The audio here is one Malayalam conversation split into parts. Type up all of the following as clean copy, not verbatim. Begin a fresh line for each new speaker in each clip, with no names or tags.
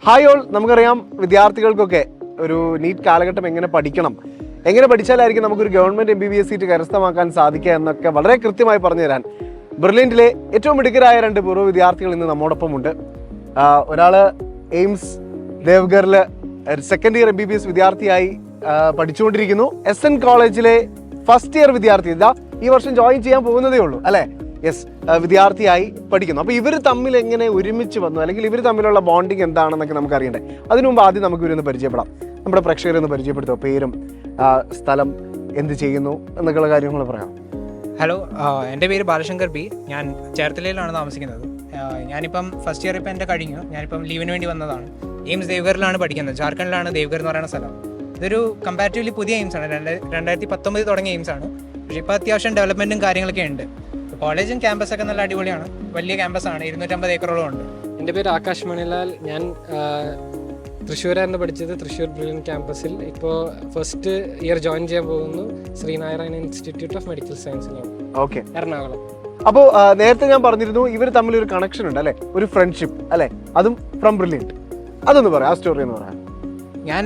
ഹായ് ഓൾ, നമുക്കറിയാം വിദ്യാർത്ഥികൾക്കൊക്കെ ഒരു നീറ്റ് കാലഘട്ടം എങ്ങനെ പഠിക്കണം, എങ്ങനെ പഠിച്ചാലായിരിക്കും നമുക്കൊരു ഗവൺമെൻറ് MBBS സീറ്റ് കരസ്ഥമാക്കാൻ സാധിക്കുക എന്നൊക്കെ വളരെ കൃത്യമായി പറഞ്ഞു തരാൻ ബെർലിനിലെ ഏറ്റവും മിടുക്കരായ രണ്ട് പൂർവ്വ വിദ്യാർത്ഥികൾ ഇന്ന് നമ്മോടൊപ്പമുണ്ട്. ഒരാൾ എയിംസ് ദേവ്ഗറിൽ സെക്കൻഡ് ഇയർ MBBS വിദ്യാർത്ഥിയായി പഠിച്ചുകൊണ്ടിരിക്കുന്നു. SN കോളേജിലെ ഫസ്റ്റ് ഇയർ വിദ്യാർത്ഥി, ഇതാ ഈ വർഷം ജോയിൻ ചെയ്യാൻ പോകുന്നതേ ഉള്ളൂ അല്ലേ? യെസ്, വിദ്യാർത്ഥിയായി പഠിക്കുന്നു. അപ്പോൾ ഇവർ തമ്മിൽ എങ്ങനെ ഒരുമിച്ച് വന്നു, അല്ലെങ്കിൽ ഇവർ തമ്മിലുള്ള ബോണ്ടിങ് എന്താണെന്നൊക്കെ നമുക്ക് അറിയണ്ടേ. അതിനു മുമ്പ് ആദ്യം നമുക്ക് ഇവരൊന്ന് പരിചയപ്പെടാം. നമ്മുടെ പ്രേക്ഷകരെ ഒന്ന് പരിചയപ്പെടുത്തുക, പേരും സ്ഥലം, എന്ത് ചെയ്യുന്നു എന്നൊക്കെയുള്ള കാര്യങ്ങൾ പറയാം.
ഹലോ, എൻ്റെ പേര് ബാലശങ്കർ ബി. ഞാൻ ചേർത്തലയിലാണ് താമസിക്കുന്നത്. ഞാനിപ്പം ഫസ്റ്റ് ഇയർ ഇപ്പം എൻ്റെ കഴിഞ്ഞു. ഞാനിപ്പം ലീവിന് വേണ്ടി വന്നതാണ്. എയിംസ് ദേവ്ഗറിലാണ് പഠിക്കുന്നത്. ജാർഖണ്ഡിലാണ് ദേവ്ഗർ എന്ന് പറയുന്ന സ്ഥലം. ഇതൊരു കമ്പാരിറ്റീവ്ലി പുതിയ എയിംസ് ആണ്. 2019 തുടങ്ങിയ എയിംസ് ആണ്. പക്ഷേ ഇപ്പോൾ അത്യാവശ്യം ഡെവലപ്മെൻറ്റും കാര്യങ്ങളൊക്കെ ഉണ്ട്. കോളേജും ക്യാമ്പസൊക്കെ നല്ല അടിപൊളിയാണ്. വലിയ ക്യാമ്പസാണ്, 250 ഏക്കറോളം ഉണ്ട്.
എൻ്റെ പേര് ആകാശ് മണിലാൽ. ഞാൻ തൃശ്ശൂരായിരുന്നു പഠിച്ചത്, തൃശ്ശൂർ ബ്രില്യൻ ക്യാമ്പസിൽ. ഇപ്പോൾ ഫസ്റ്റ് ഇയർ ജോയിൻ ചെയ്യാൻ പോകുന്നു ശ്രീനാരായണ ഇൻസ്റ്റിറ്റ്യൂട്ട് ഓഫ് മെഡിക്കൽ സയൻസിലാണ്.
ഓക്കെ,
എറണാകുളം.
അപ്പോൾ നേരത്തെ ഞാൻ പറഞ്ഞിരുന്നു ഇവർ തമ്മിൽ ഒരു കണക്ഷൻ ഉണ്ട് അല്ലേ, ഒരു ഫ്രണ്ട്ഷിപ്പ് അല്ലേ, അതും ഫ്രം ബ്രില്യൻറ്റ്. അതൊന്ന് പറയാം, ആ സ്റ്റോറി എന്ന് പറയാം.
ഞാൻ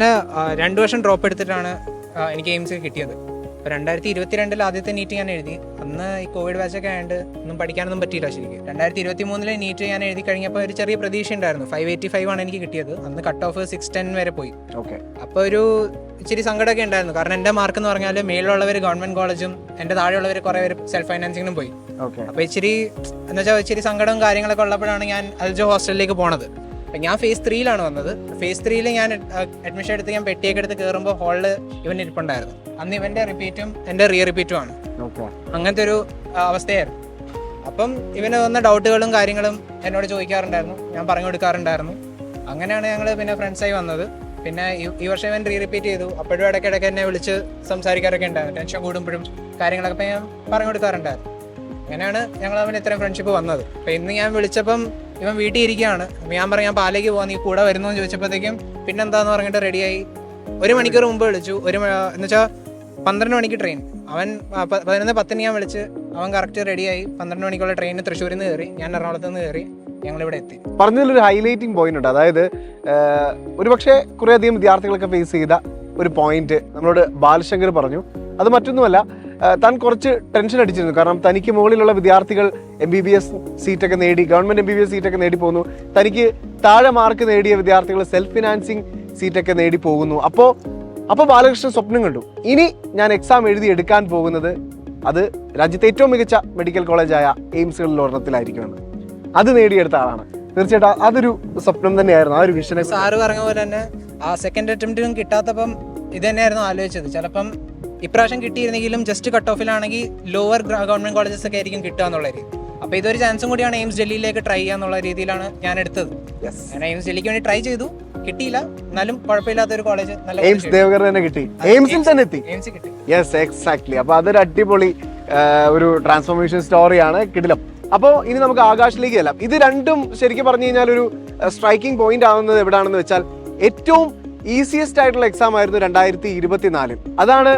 2 വർഷം ഡ്രോപ്പ് എടുത്തിട്ടാണ് എനിക്ക് എയിംസ് കിട്ടിയത്. ഇപ്പോൾ 2022 ആദ്യത്തെ നീറ്റ് ഞാൻ എഴുതി. അന്ന് ഈ കോവിഡ് ബാച്ചൊക്കെ ആയതുകൊണ്ട് ഒന്നും പഠിക്കാനൊന്നും പറ്റിയില്ല ശരിക്കും. 2023 നീറ്റ് ഞാൻ എഴുതി കഴിഞ്ഞപ്പോൾ ഒരു ചെറിയ പ്രതീക്ഷ ഉണ്ടായിരുന്നു. 585 ആണ് എനിക്ക് കിട്ടിയത്. അന്ന് കട്ട് ഓഫ് 610 വരെ പോയി.
ഓക്കെ,
അപ്പോൾ ഒരു ഇച്ചിരി സങ്കടമൊക്കെ ഉണ്ടായിരുന്നു. കാരണം എൻ്റെ മാർക്ക് എന്ന് പറഞ്ഞാൽ മേളിലുള്ളവർ ഗവൺമെൻറ് കോളേജും എൻ്റെ താഴെയുള്ളവർ കുറേ പേര് സെൽഫ് ഫൈനാൻസിങ്ങിനും പോയി. അപ്പോൾ ഇച്ചിരി എന്ന് വെച്ചാൽ ഇച്ചിരി സങ്കടവും കാര്യങ്ങളൊക്കെ ഉള്ളപ്പോഴാണ് ഞാൻ അൽജോ ഹോസ്റ്റലിലേക്ക് പോണത്. അപ്പം ഞാൻ ഫേസ് 3 വന്നത്. ഫേസ് 3 ഞാൻ അഡ്മിഷൻ എടുത്ത് ഞാൻ പെട്ടിയൊക്കെ എടുത്ത് കയറുമ്പോൾ ഹാളിൽ ഇവൻ ഇരിപ്പുണ്ടായിരുന്നു. അന്ന് ഇവൻ്റെ റിപ്പീറ്റും എൻ്റെ റിപ്പീറ്റും ആണ്. അങ്ങനത്തെ ഒരു അവസ്ഥയായിരുന്നു. അപ്പം ഇവന് വന്ന ഡൗട്ടുകളും കാര്യങ്ങളും എന്നോട് ചോദിക്കാറുണ്ടായിരുന്നു, ഞാൻ പറഞ്ഞു കൊടുക്കാറുണ്ടായിരുന്നു. അങ്ങനെയാണ് ഞങ്ങൾ പിന്നെ ഫ്രണ്ട്സായി വന്നത്. പിന്നെ ഈ വർഷം ഇവൻ റിപ്പീറ്റ് ചെയ്തു. അപ്പോഴും ഇടയ്ക്കിടയ്ക്ക് എന്നെ വിളിച്ച് സംസാരിക്കാറൊക്കെ ഉണ്ടായിരുന്നു. ടെൻഷൻ കൂടുമ്പോഴും കാര്യങ്ങളൊക്കെ ഞാൻ പറഞ്ഞു കൊടുക്കാറുണ്ടായിരുന്നു. അങ്ങനെയാണ് ഞങ്ങൾ തമ്മിൽ ഇത്രയും ഫ്രണ്ട്ഷിപ്പ് വന്നത്. അപ്പം ഇന്ന് ഞാൻ വിളിച്ചപ്പം ഇവൻ വീട്ടിൽ ഇരിക്കുകയാണ്. ഞാൻ പറഞ്ഞു ഞാൻ പാലേക്ക് പോകാൻ, നീ കൂടെ വരുന്നു എന്ന് ചോദിച്ചപ്പോഴത്തേക്കും പിന്നെന്താന്ന് പറഞ്ഞിട്ട് റെഡിയായി. 1 മണിക്കൂർ മുമ്പ് വിളിച്ചു. എന്ന് വെച്ചാൽ 12 മണിക്ക് ട്രെയിൻ. അവൻ 11:10 ഞാൻ വിളിച്ച് അവൻ കറക്റ്റ് റെഡിയായി. 12 മണിക്കുള്ള ട്രെയിനിന് തൃശ്ശൂരിൽ നിന്ന് കയറി, ഞാൻ എറണാകുളത്ത് നിന്ന് കയറി, ഞങ്ങളിവിടെ എത്തി.
പറഞ്ഞതിലൊരു ഹൈലൈറ്റിംഗ് പോയിന്റ് ഉണ്ട്. അതായത് ഒരുപക്ഷെ കുറേയധികം വിദ്യാർത്ഥികളൊക്കെ ഫേസ് ചെയ്ത ഒരു പോയിന്റ് നമ്മളോട് ബാലശങ്കർ പറഞ്ഞു. അത് മറ്റൊന്നുമല്ല, താൻ കുറച്ച് ടെൻഷൻ അടിച്ചിരുന്നു. കാരണം തനിക്ക് മുകളിലുള്ള വിദ്യാർത്ഥികൾ MBBS സീറ്റൊക്കെ നേടി, ഗവൺമെൻറ് MBBS സീറ്റൊക്കെ നേടി പോകുന്നു. തനിക്ക് താഴെ മാർക്ക് നേടിയ വിദ്യാർത്ഥികൾ സെൽഫ് ഫിനാൻസിങ് സീറ്റൊക്കെ നേടി പോകുന്നു. അപ്പോൾ ബാലകൃഷ്ണൻ സ്വപ്നം കണ്ടു, ഇനി ഞാൻ എക്സാം എഴുതി എടുക്കാൻ പോകുന്നത് അത് രാജ്യത്തെ ഏറ്റവും മികച്ച മെഡിക്കൽ കോളേജായ എയിംസുകളിൽ ഒരെണ്ണത്തിലായിരിക്കുമെന്ന്. അത് നേടിയെടുത്ത ആളാണ്. തീർച്ചയായിട്ടും അതൊരു സ്വപ്നം തന്നെയായിരുന്നു, ആ ഒരു വിഷനെ.
സാറ് പറഞ്ഞ പോലെ തന്നെ ആ സെക്കൻഡ് അറ്റംപ്റ്റിനും കിട്ടാത്തപ്പം ഇത് തന്നെയായിരുന്നു ആലോചിച്ചത്. ചിലപ്പം ഇപ്രാവശ്യം കിട്ടിയിരുന്നെങ്കിലും ജസ്റ്റ് കട്ട് ഓഫിലാണെങ്കിൽ ലോവർ ഗവൺമെന്റ് കോളേജസ് ഒക്കെ ആയിരിക്കും കിട്ടുക എന്നുള്ള രീതി. അപ്പോൾ ഇതൊരു ചാൻസും കൂടിയാണ് എയിംസ് ഡൽഹിയിലേക്ക് ട്രൈ ചെയ്യാന്നുള്ള രീതിയിലാണ് ഞാൻ എടുത്തത്. ഞാൻ എയിംസ് ഡൽഹിക്ക് വേണ്ടി ട്രൈ ചെയ്തു, കിട്ടിയില്ല. എന്നാലും കുഴപ്പമില്ലാത്തൊരു കോളേജ്, നല്ല
എയിംസ് ദേവഗർ തന്നെ കിട്ടി, എയിംസിൽ തന്നെ എത്തി.
എയിംസ് കിട്ടി.
Yes, exactly. അപ്പോൾ അതൊരു അടിപൊളി ഒരു ട്രാൻസ്ഫോർമേഷൻ സ്റ്റോറിയാണ്, കിടിലം. അപ്പോൾ ഇനി നമുക്ക് ആകാശിലേക്ക് ചെല്ലാം. ഇത് രണ്ടും ശരിക്കും പറഞ്ഞു കഴിഞ്ഞാൽ ഒരു സ്ട്രൈക്കിംഗ് പോയിന്റ് ആവുന്നത് എവിടെയാണെന്ന് വെച്ചാൽ, ഏറ്റവും ഈസിയസ്റ്റ് ആയിട്ടുള്ള എക്സാം ആയിരുന്നു 2024. അതാണ്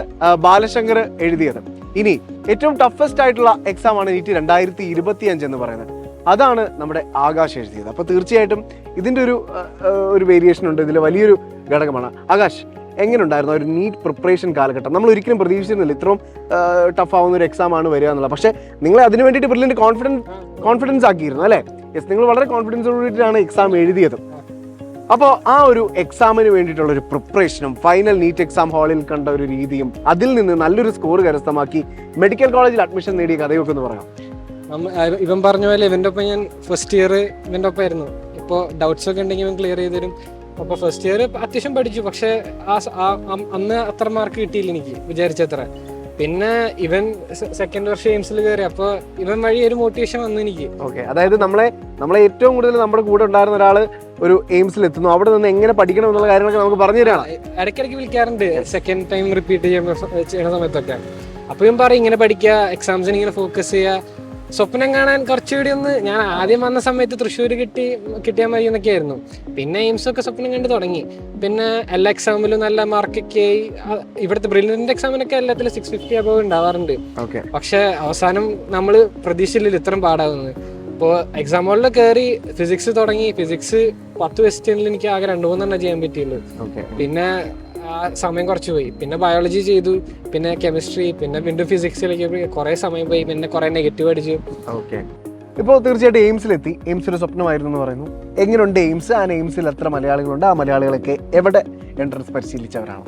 ബാലശങ്കർ എഴുതിയത്. ഇനി ഏറ്റവും ടഫസ്റ്റ് ആയിട്ടുള്ള എക്സാം ആണ് നീറ്റ് 2025 എന്ന് പറയുന്നത്. അതാണ് നമ്മുടെ ആകാശ് എഴുതിയത്. അപ്പോൾ തീർച്ചയായിട്ടും ഇതിൻ്റെ ഒരു വേരിയേഷൻ ഉണ്ട്, ഇതിൽ വലിയൊരു ഘടകമാണ്. ആകാശ്, എങ്ങനെ ഉണ്ടായിരുന്നു ഒരു നീറ്റ് പ്രിപ്പറേഷൻ കാലഘട്ടം? നമ്മൾ ഒരിക്കലും പ്രതീക്ഷിച്ചിരുന്നില്ല ഇത്രയും ടഫ് ആവുന്ന ഒരു എക്സാം ആണ് വരിക എന്നുള്ളത്. പക്ഷേ നിങ്ങൾ അതിന് വേണ്ടിയിട്ട് ബ്രില്യൻറ്റ് കോൺഫിഡൻസ് ആക്കിയിരുന്നു അല്ലേ? യെസ്, നിങ്ങൾ വളരെ കോൺഫിഡൻസോട് കൂടിയിട്ടാണ് എക്സാം എഴുതിയത്. അപ്പോൾ ആ ഒരു എക്സാമിന് വേണ്ടിയിട്ടുള്ള ഒരു പ്രിപ്പറേഷനും ഫൈനൽ നീറ്റ് എക്സാം ഹാളിൽ കണ്ട ഒരു രീതിയും അതിൽ നിന്ന് നല്ലൊരു സ്കോർ കരസ്ഥമാക്കി മെഡിക്കൽ കോളേജിൽ അഡ്മിഷൻ നേടിയ കഥയൊക്കെ ഒന്ന് പറയാം.
ഇവൻ പറഞ്ഞ പോലെ ഇവൻ്റെ ഒപ്പം ഞാൻ ഫസ്റ്റ് ഇയർ ഇവൻ്റെ ഒപ്പമായിരുന്നു. ഇപ്പോൾ ഡൗട്ട്സ് ഒക്കെ ഉണ്ടെങ്കിൽ ഇവൻ ക്ലിയർ ചെയ്ത് തരും. അപ്പോൾ ഫസ്റ്റ് ഇയർ അത്യാവശ്യം പഠിച്ചു. പക്ഷേ അന്ന് അത്ര മാർക്ക് കിട്ടിയില്ല എനിക്ക് വിചാരിച്ചത്ര. പിന്നെ ഇവൻ സെക്കൻഡ് വർഷം എയിംസിൽ കയറി. അപ്പോൾ ഇവൻ വഴി ഒരു മോട്ടിവേഷൻ വന്നു എനിക്ക്.
ഓക്കെ, അതായത് നമ്മളെ ഏറ്റവും കൂടുതൽ നമ്മുടെ കൂടെ ഉണ്ടായിരുന്ന ഒരാൾ ഒരു എയിംസിൽ എത്തുന്നു, അവിടെ നിന്ന് എങ്ങനെ പഠിക്കണം എന്നുള്ള കാര്യങ്ങളൊക്കെ നമുക്ക് പറഞ്ഞു തരാണ്.
ഇടയ്ക്കിടയ്ക്ക് വിളിക്കാറുണ്ട് സെക്കൻഡ് ടൈം റിപ്പീറ്റ് ചെയ്യുന്ന സമയത്തൊക്കെ. അപ്പോൾ ഇവൻ പറയും ഇങ്ങനെ പഠിക്കുക, എക്സാംസിന് ഇങ്ങനെ ഫോക്കസ് ചെയ്യുക, സ്വപ്നം കാണാൻ കുറച്ചുകൂടി ഒന്ന്. ഞാൻ ആദ്യം വന്ന സമയത്ത് തൃശ്ശൂർ കിട്ടിയാൽ മതി എന്നൊക്കെ ആയിരുന്നു. പിന്നെ എയിംസൊക്കെ സ്വപ്നം കണ്ട് തുടങ്ങി. പിന്നെ എല്ലാ എക്സാമിലും നല്ല മാർക്കൊക്കെ ആയി. ഇവിടുത്തെ ബ്രില്യൻറ്റ് എക്സാമിനൊക്കെ എല്ലാത്തിലും 650 അബവ് ഉണ്ടാവാറുണ്ട്. പക്ഷെ അവസാനം നമ്മൾ പ്രതീക്ഷയില്ല ഇത്രയും പാടാവുന്നത്. അപ്പോൾ എക്സാം ഹോളിൽ കയറി ഫിസിക്സ് തുടങ്ങി. ഫിസിക്സ് 10 ക്വസ്റ്റ്യനിൽ എനിക്ക് ആകെ 2-3 ചെയ്യാൻ പറ്റിയുള്ളൂ. പിന്നെ ആ സമയം കുറച്ച് പോയി. പിന്നെ ബയോളജി ചെയ്തു, പിന്നെ കെമിസ്ട്രി, പിന്നെ വീണ്ടും ഫിസിക്സിലേക്ക് കുറേ സമയം പോയി. പിന്നെ കുറേ നെഗറ്റീവ് അടിച്ചു.
ഓക്കെ, ഇപ്പോൾ തീർച്ചയായിട്ടും എയിംസിലെത്തി. എയിംസ് ഒരു സ്വപ്നമായിരുന്നു എന്ന് പറയുന്നു. എങ്ങനെയുണ്ട് എയിംസ്? ആ എയിംസിൽ എത്ര മലയാളികളുണ്ട്? ആ മലയാളികളൊക്കെ എവിടെ എൻട്രൻസ് പരിശീലിച്ചവരാണ്?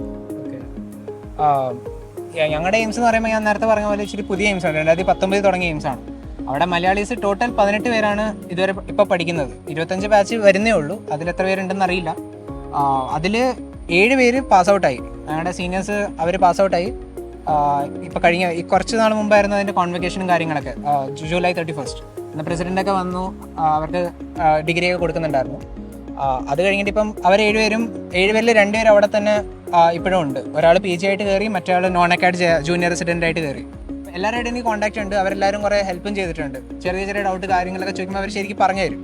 ഞങ്ങളുടെ എയിംസ് എന്ന് പറയുമ്പോൾ ഞാൻ നേരത്തെ പറഞ്ഞ പോലെ ഇച്ചിരി പുതിയ എയിംസ് ആണ്. 2019 തുടങ്ങിയ എയിംസ് ആണ്. അവിടെ മലയാളീസ് ടോട്ടൽ 18 പേരാണ് ഇതുവരെ ഇപ്പോൾ പഠിക്കുന്നത്. 25 ബാച്ച് വരുന്നേ ഉള്ളൂ. അതിൽ എത്ര പേരുണ്ടെന്ന് അറിയില്ല. അതിൽ 7 പേര് പാസ് ഔട്ടായി. ഞങ്ങളുടെ സീനിയേഴ്സ് അവർ പാസ് ഔട്ടായി. ഇപ്പോൾ കഴിഞ്ഞ ഈ കുറച്ച് നാൾ മുമ്പായിരുന്നു അതിൻ്റെ കോൺവെക്കേഷനും കാര്യങ്ങളൊക്കെ. ജൂലൈ 31 അന്ന് പ്രസിഡൻ്റൊക്കെ വന്നു, അവർക്ക് ഡിഗ്രിയൊക്കെ കൊടുക്കുന്നുണ്ടായിരുന്നു. അത് കഴിഞ്ഞിട്ട് ഇപ്പം അവർ 7 പേരും 7 പേരിൽ 2 പേര് അവിടെ തന്നെ ഇപ്പോഴും ഉണ്ട്. ഒരാൾ PG ആയിട്ട് കയറി, മറ്റേ നോൺ അക്കാഡ് ജൂനിയർ റെസിഡൻ്റ് ആയിട്ട് കയറി. എല്ലാവരുമായിട്ട് എനിക്ക് കോൺടാക്റ്റ് ഉണ്ട്. അവരെല്ലാവരും കുറേ ഹെൽപ്പും ചെയ്തിട്ടുണ്ട്. ചെറിയ ചെറിയ ഡൗട്ട് കാര്യങ്ങളൊക്കെ ചോദിക്കുമ്പോൾ അവർ ശരിക്കും പറഞ്ഞു തരും.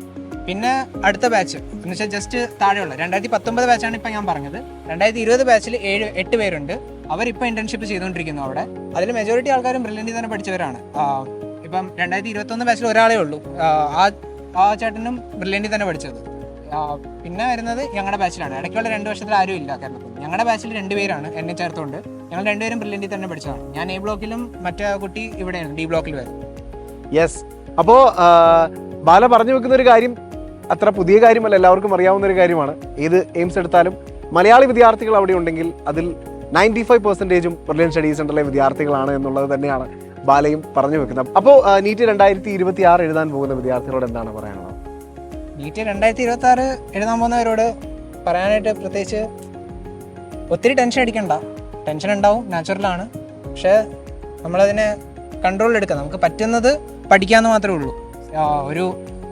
പിന്നെ അടുത്ത ബാച്ച് എന്ന് വെച്ചാൽ ജസ്റ്റ് താഴെയുള്ള 2019 ബാച്ചാണ് ഇപ്പം ഞാൻ പറഞ്ഞത്. 2020 ബാച്ചിൽ 8 പേരുണ്ട്. അവരിപ്പോൾ ഇന്റേൺഷിപ്പ് ചെയ്തുകൊണ്ടിരിക്കുന്നു അവിടെ. അതിൽ മെജോറിറ്റി ആൾക്കാരും ബ്രില്യൻറ്റിൽ തന്നെ പഠിച്ചവരാണ്. ഇപ്പം 2021 ബാച്ചിൽ ഒരാളേ ഉള്ളൂ. ആ ചേട്ടനും ബ്രില്യൻറ്റിൽ തന്നെ പഠിച്ചത്. പിന്നെ വരുന്നത് ഞങ്ങളുടെ ബാച്ചിലാണ്. ഇടയ്ക്കുള്ള 2 വർഷത്തിൽ ആരും ഇല്ല കേരളത്തിൽ. ഞങ്ങളുടെ ബാച്ചിൽ 2 പേരാണ് എന്നെ ചേർത്തുകൊണ്ട്. ഞങ്ങൾ 2 പേരും ബ്രില്യൻറ്റിൽ തന്നെ പഠിച്ചതാണ്. ഞാൻ A ബ്ലോക്കിലും മറ്റേ കുട്ടി ഇവിടെയാണ് D ബ്ലോക്കിൽ വരും.
യെസ്, അപ്പോൾ ബാല പറഞ്ഞു വെക്കുന്ന ഒരു കാര്യം അത്ര പുതിയ കാര്യമല്ല, എല്ലാവർക്കും അറിയാവുന്ന ഒരു കാര്യമാണ്. ഏത് എയിംസ് എടുത്താലും മലയാളി വിദ്യാർത്ഥികൾ അവിടെ ഉണ്ടെങ്കിൽ അതിൽ 95% ബ്രില്യൻ സ്റ്റഡി സെന്ററിലെ വിദ്യാർത്ഥികളാണ് എന്നുള്ളത് തന്നെയാണ് ബാലയും പറഞ്ഞു വെക്കുന്നത്. അപ്പോൾ നീറ്റ് 2026 എഴുതാൻ പോകുന്ന വിദ്യാർത്ഥികളോട് എന്താണ് പറയാനുള്ളത്?
നീറ്റ് 2026 എഴുതാൻ പോകുന്നവരോട് പറയാനായിട്ട് പ്രത്യേകിച്ച് ഒത്തിരി ടെൻഷൻ അടിക്കണ്ട. ടെൻഷൻ ഉണ്ടാവും, നാച്ചുറലാണ്. പക്ഷേ നമ്മളതിനെ കൺട്രോളിലെടുക്കുക. നമുക്ക് പറ്റുന്നത് പഠിക്കാമെന്ന് മാത്രമേ ഉള്ളൂ. ഒരു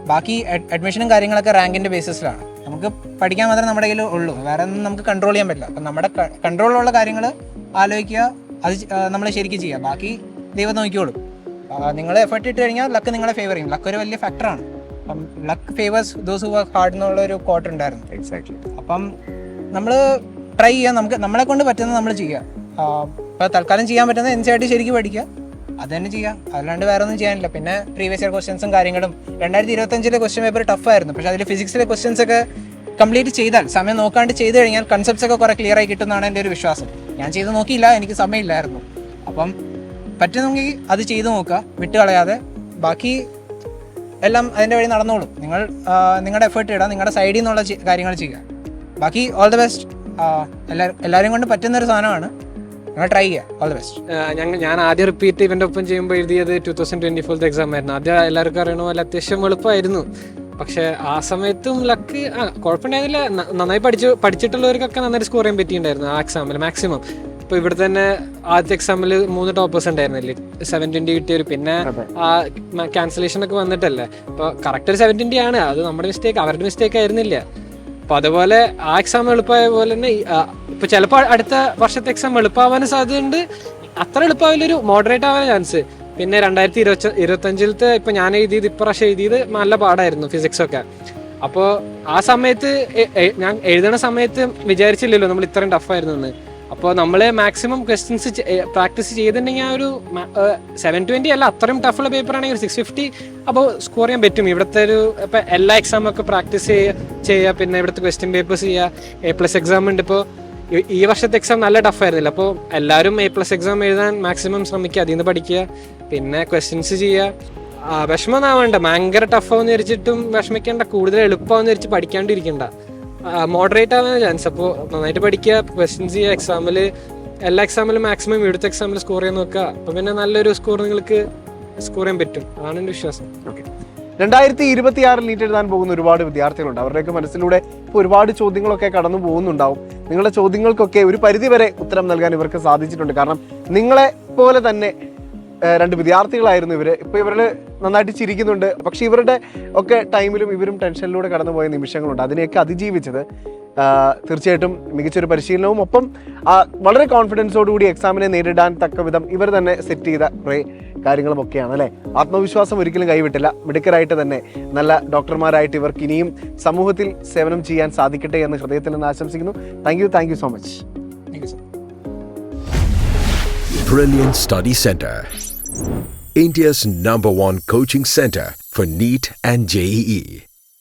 ബാക്കി അഡ്മിഷനും കാര്യങ്ങളൊക്കെ റാങ്കിൻ്റെ ബേസിസിലാണ്. നമുക്ക് പഠിക്കാൻ മാത്രമേ നമ്മുടെ കയ്യിൽ ഉള്ളൂ. വേറെ ഒന്നും നമുക്ക് കൺട്രോൾ ചെയ്യാൻ പറ്റില്ല. അപ്പം നമ്മുടെ കൺട്രോളിലുള്ള കാര്യങ്ങൾ ആലോചിക്കുക, അത് നമ്മൾ ശരിക്കും ചെയ്യുക. ബാക്കി ദൈവം നോക്കിക്കോളും. നിങ്ങൾ എഫേർട്ട് ഇട്ട് കഴിഞ്ഞാൽ ലക്ക് നിങ്ങളെ ഫേവർ ചെയ്യും. ലക്ക് ഒരു വലിയ ഫാക്ടറാണ്. അപ്പം luck favours those who work hard എന്നുള്ള ഒരു കോട്ട് ഉണ്ടായിരുന്നു.
എക്സാക്ട്ലി.
അപ്പം നമ്മൾ ട്രൈ ചെയ്യുക. നമുക്ക് നമ്മളെ കൊണ്ട് പറ്റുന്നത് നമ്മൾ ചെയ്യുക. ഇപ്പോൾ തൽക്കാലം ചെയ്യാൻ പറ്റുന്നത് NCERT ശരിക്കും പഠിക്കുക, അത് തന്നെ ചെയ്യുക. അല്ലാണ്ട് വേറെ ഒന്നും ചെയ്യാനില്ല. പിന്നെ പ്രീവിയസ് ഇയർ ക്വസ്റ്റ്യൻസും കാര്യങ്ങളും 2025 ക്വസ്റ്റ്യൻ പേപ്പർ ടഫായിരുന്നു. പക്ഷേ അതിൽ ഫിസിക്സിലെ ക്വസ്റ്റ്യൻസ് ഒക്കെ കംപ്ലീറ്റ് ചെയ്താൽ, സമയം നോക്കാണ്ട് ചെയ്ത് കഴിഞ്ഞാൽ കൺസെപ്റ്റ്സ് ഒക്കെ കുറേ ക്ലിയർ ആയി കിട്ടുമെന്നാണ് എൻ്റെ ഒരു വിശ്വാസം. ഞാൻ ചെയ്ത് നോക്കിയില്ല, എനിക്ക് സമയമില്ലായിരുന്നു. അപ്പം പറ്റുന്നെങ്കിൽ അത് ചെയ്ത് നോക്കുക, വിട്ട് കളയാതെ. ബാക്കി എല്ലാം അതിൻ്റെ വഴി നടന്നോളും. നിങ്ങൾ നിങ്ങളുടെ എഫേർട്ട് ഇടുക, നിങ്ങളുടെ സൈഡിൽ നിന്നുള്ള കാര്യങ്ങൾ ചെയ്യുക. ബാക്കി ഓൾ ദ ബെസ്റ്റ്. എല്ലാവരും കൊണ്ട് പറ്റുന്നൊരു സാധനമാണ്. നിങ്ങൾ ട്രൈ ചെയ്യുക. All the best.
ഞാൻ ആദ്യം റിപ്പീറ്റ് ഇവൻ്റെ ഒപ്പം ചെയ്യുമ്പോൾ എഴുതിയത് 2024 എക്സാം ആയിരുന്നു. ആദ്യം എല്ലാവർക്കും അറിയണ പോലെ അത്യാവശ്യം എളുപ്പമായിരുന്നു. പക്ഷെ ആ സമയത്തും ലക്ക് കുഴപ്പമുണ്ടായിരുന്നില്ല. നന്നായി പഠിച്ചിട്ടുള്ളവർക്കൊക്കെ നന്നായിട്ട് സ്കോർ ചെയ്യാൻ പറ്റിയിട്ടുണ്ടായിരുന്നു ആ എക്സാമിൽ മാക്സിമം. ഇപ്പോൾ ഇവിടെ തന്നെ ആദ്യത്തെ എക്സാമിൽ 3 ടോപ്പേഴ്സ് ഉണ്ടായിരുന്നില്ലേ, 720 കിട്ടിയൊരു. പിന്നെ ആ ക്യാൻസലേഷൻ ഒക്കെ വന്നിട്ടല്ലേ. അപ്പോൾ കറക്റ്റ് ഒരു 720 ആണ്. അത് നമ്മുടെ മിസ്റ്റേക്ക്, അവരുടെ മിസ്റ്റേക്ക് ആയിരുന്നില്ല. അപ്പോൾ അതുപോലെ ആ എക്സാം എളുപ്പമായ പോലെ തന്നെ ഇപ്പോൾ ചിലപ്പോൾ അടുത്ത വർഷത്തെ എക്സാം എളുപ്പമാവാനും സാധ്യതയുണ്ട്. അത്ര എളുപ്പമാവില്ലൊരു മോഡറേറ്റ് ആവാൻ ചാൻസ്. പിന്നെ 2025 ഇപ്പം ഞാൻ എഴുതിയത്, ഇപ്രാവശ്യം എഴുതിയത് നല്ല പാടായിരുന്നു ഫിസിക്സൊക്കെ. അപ്പോൾ ആ സമയത്ത് ഞാൻ എഴുതണ സമയത്ത് വിചാരിച്ചില്ലല്ലോ നമ്മൾ ഇത്രയും ടഫായിരുന്നു എന്ന്. അപ്പോൾ നമ്മൾ മാക്സിമം ക്വസ്റ്റ്യൻസ് പ്രാക്ടീസ് ചെയ്തിട്ടുണ്ടെങ്കിൽ ആ ഒരു 720 അല്ല, അത്രയും ടഫുള്ള പേപ്പർ ആണെങ്കിൽ 650 അപ്പോൾ സ്കോർ ചെയ്യാൻ പറ്റും. ഇവിടുത്തെ ഒരു ഇപ്പം എല്ലാ എക്സാമൊക്കെ പ്രാക്ടീസ് ചെയ്യുക, പിന്നെ ഇവിടുത്തെ ക്വസ്റ്റ്യൻ പേപ്പേഴ്സ് ചെയ്യുക. A+ എക്സാം ഉണ്ട്. ഇപ്പോൾ ഈ വർഷത്തെ എക്സാം നല്ല ടഫായിരുന്നില്ല. അപ്പോൾ എല്ലാവരും A+ എക്സാം എഴുതാൻ മാക്സിമം ശ്രമിക്കുക, അതിൽ നിന്ന് പഠിക്കുക, പിന്നെ ക്വസ്റ്റ്യൻസ് ചെയ്യുക. വിഷമമാവണ്ട, ഭയങ്കര ടഫാവെന്ന് വിചാരിച്ചിട്ടും വിഷമിക്കേണ്ട, കൂടുതൽ എളുപ്പമാവെന്ന് വിചാരിച്ച് പഠിക്കാണ്ടിരിക്കണ്ട. മോഡറേറ്റ് ആവാൻ ചാൻസ്. അപ്പോൾ നന്നായിട്ട് പഠിക്കുക, ക്വസ്റ്റ്യൻസ് ചെയ്യുക. എക്സാമിൽ എല്ലാ എക്സാമിലും മാക്സിമം ഇവിടുത്തെ എക്സാമിൽ സ്കോർ ചെയ്യാൻ നോക്കുക. അപ്പോൾ പിന്നെ നല്ലൊരു സ്കോർ നിങ്ങൾക്ക് സ്കോർ ചെയ്യാൻ പറ്റും. അതാണ് എൻ്റെ വിശ്വാസം.
ഓക്കെ, 2026 നീറ്റ് എഴുതാൻ പോകുന്ന ഒരുപാട് വിദ്യാർത്ഥികളുണ്ട്. അവരുടെയൊക്കെ മനസ്സിലൂടെ ഇപ്പോൾ ഒരുപാട് ചോദ്യങ്ങളൊക്കെ കടന്നു പോകുന്നുണ്ടാവും. നിങ്ങളുടെ ചോദ്യങ്ങൾക്കൊക്കെ ഒരു പരിധിവരെ ഉത്തരം നൽകാൻ ഇവർക്ക് സാധിച്ചിട്ടുണ്ട്. കാരണം നിങ്ങളെ പോലെ തന്നെ 2 വിദ്യാർത്ഥികളായിരുന്നു ഇവർ. ഇപ്പോൾ ഇവരിൽ നന്നായിട്ട് ചിരിക്കുന്നുണ്ട്. പക്ഷേ ഇവരുടെ ഒക്കെ ടൈമിലും ഇവരും ടെൻഷനിലൂടെ കടന്നുപോയ നിമിഷങ്ങളുണ്ട്. അതിനെയൊക്കെ അതിജീവിച്ചത് തീർച്ചയായിട്ടും മികച്ചൊരു പരിശീലനവും ഒപ്പം വളരെ കോൺഫിഡൻസോടുകൂടി എക്സാമിനെ നേരിടാൻ തക്ക വിധം ഇവർ തന്നെ സെറ്റ് ചെയ്ത കുറേ കാര്യങ്ങളുമൊക്കെയാണ് അല്ലേ. ആത്മവിശ്വാസം ഒരിക്കലും കൈവിട്ടില്ല. മിടുക്കരായിട്ട് തന്നെ നല്ല ഡോക്ടർമാരായിട്ട് ഇവർക്ക് ഇനിയും സമൂഹത്തിൽ സേവനം ചെയ്യാൻ സാധിക്കട്ടെ എന്ന് ഹൃദയത്തിൽ നിന്ന് ആശംസിക്കുന്നു. Thank you so much.
Thank you sir.
Brilliant Study Center. India's #1 coaching center for NEET and JEE.